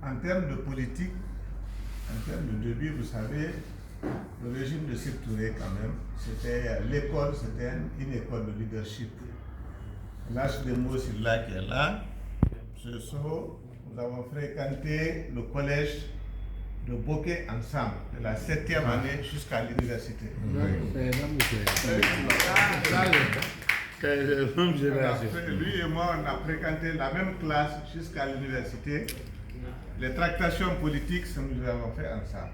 En termes de politique, en termes de début, vous savez, le régime de Sékou Touré, quand même, c'était l'école, c'était une école de leadership. L'âge de Mosilla qui est là, nous avons fréquenté le collège de Boké ensemble, de la 7e année jusqu'à l'université. Lui et moi, on a fréquenté la même classe jusqu'à l'université. Les tractations politiques, ça nous avons fait ensemble.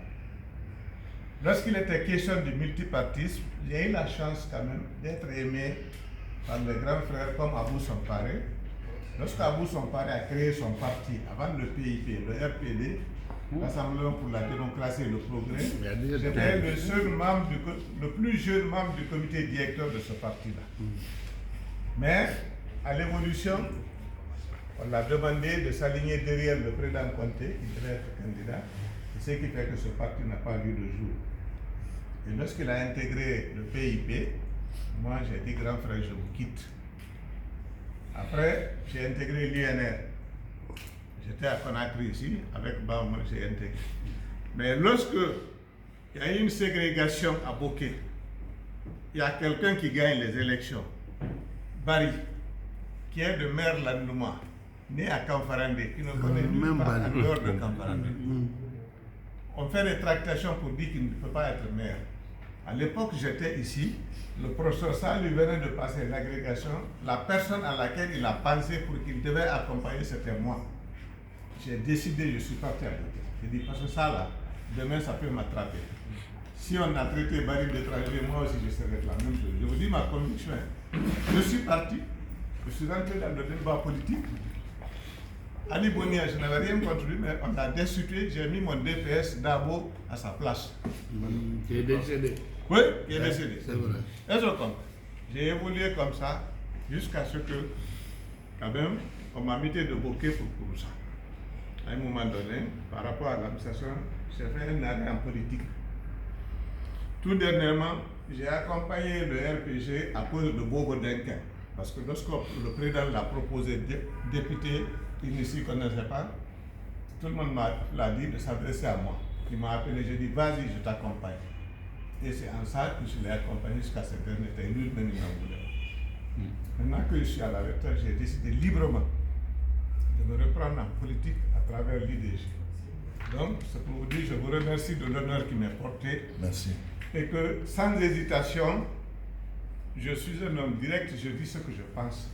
Lorsqu'il était question du multipartisme, j'ai eu la chance quand même d'être aimé par les grands frères comme Abou Sampare. Lorsqu'Abou Sampare a créé son parti avant le PIP, le RPD, Rassemblement pour la démocratie et le progrès, j'étais le plus jeune membre du comité directeur de ce parti-là. Mais à l'évolution, on l'a demandé de s'aligner derrière le président Conté, qui devait être candidat, et ce qui fait que ce parti n'a pas vu le jour. Et lorsqu'il a intégré le PIP, moi j'ai dit grand frère, je vous quitte. Après, j'ai intégré l'UNR. J'étais à Conakry ici, avec Bam, j'ai intégré. Mais lorsque il y a eu une ségrégation à Boké, il y a quelqu'un qui gagne les élections, Barry, qui est de maire Landouma, né à Kamfarande, qui ne connaît nulle part en dehors de Kamfarande. On fait des tractations pour dire qu'il ne peut pas être maire. À l'époque, j'étais ici, le professeur Sall lui venait de passer l'agrégation. La personne à laquelle il a pensé pour qu'il devait accompagner, c'était moi. J'ai décidé, je suis parti à côté. J'ai dit, parce que ça là, demain ça peut m'attraper. Si on a traité Barry d'étranger, moi aussi je serais la même chose. Je vous dis ma conviction. Je suis parti, je suis rentré dans le débat politique. Ali Bonia, je n'avais rien contre lui, mais on l'a destitué. J'ai mis mon DPS d'Abo à sa place. Qui est décédé. Oui, qui est décédé. C'est vrai. Est-ce que j'ai évolué comme ça jusqu'à ce que, quand même, on m'a mis de Boké pour ça. À un moment donné, par rapport à l'administration, j'ai fait un arrêt en politique. Tout dernièrement, j'ai accompagné le RPG à cause de Bobo Denken. Parce que lorsque le président l'a proposé député, il ne s'y connaissait pas, tout le monde l'a dit de s'adresser à moi. Il m'a appelé, j'ai dit, vas-y, je t'accompagne. Et c'est en ça que je l'ai accompagné jusqu'à cette dernière temps. Lui-même, il en voulait. Maintenant que je suis à la retraite, j'ai décidé librement de me reprendre en politique à travers l'IDG. Donc, c'est pour vous dire, je vous remercie de l'honneur qui m'est porté. Merci. Et que, sans hésitation, je suis un homme direct, je dis ce que je pense.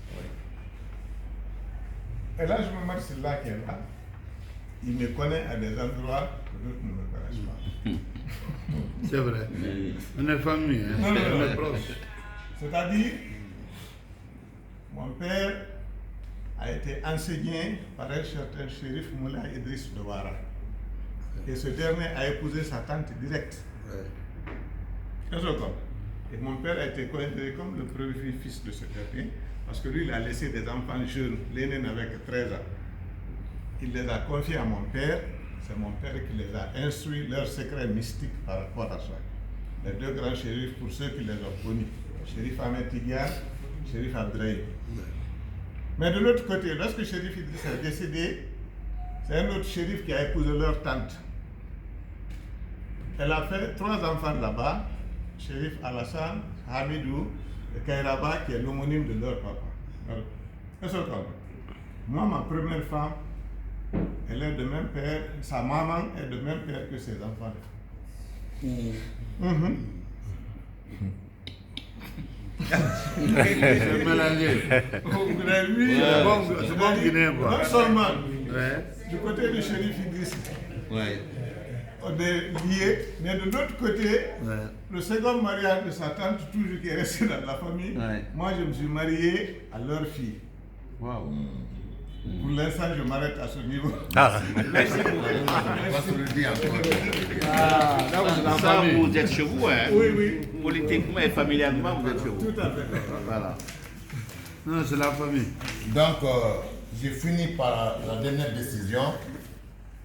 Et là, je me marche là qui est là. Il me connaît à des endroits que d'autres ne me connaissent pas. C'est vrai. On est famille, hein? On est proche. C'est-à-dire, mon père a été enseigné par un certain shérif Moula Idriss de Ouara. Et ce dernier a épousé sa tante directe. Et mon père a été considéré comme le premier fils de ce dernier, parce que lui, il a laissé des enfants jeunes. L'aîné n'avait que 13 ans. Il les a confiés à mon père. C'est mon père qui les a instruits, leurs secrets mystiques par rapport à ça. Les deux grands shérifs, pour ceux qui les ont connus, shérif Ahmed Tidiane, shérif Abdraï. Mais de l'autre côté, lorsque shérif Idriss est décédé, c'est un autre shérif qui a épousé leur tante. Elle a fait 3 enfants là-bas, shérif Alassane, Hamidou et Kairaba, qui est l'homonyme de leur papa. Est-ce que moi, ma première femme, elle est de même père, sa maman est de même père que ses enfants. C'est mélangé. C'est bon Guinéen, quoi. Non seulement du côté du shérif Idriss, on est liés, mais de l'autre côté, le second mariage de sa tante, toujours qui est resté dans la famille, moi je me suis marié à leur fille. Waouh. Pour l'instant, je m'arrête à ce niveau. Merci beaucoup. On va se le dire encore. Donc, ça, vous êtes chez vous, hein? Oui, oui. Politiquement et familialement, vous êtes chez vous. Tout à fait. Voilà. Non, c'est la famille. Donc, j'ai fini par la dernière décision.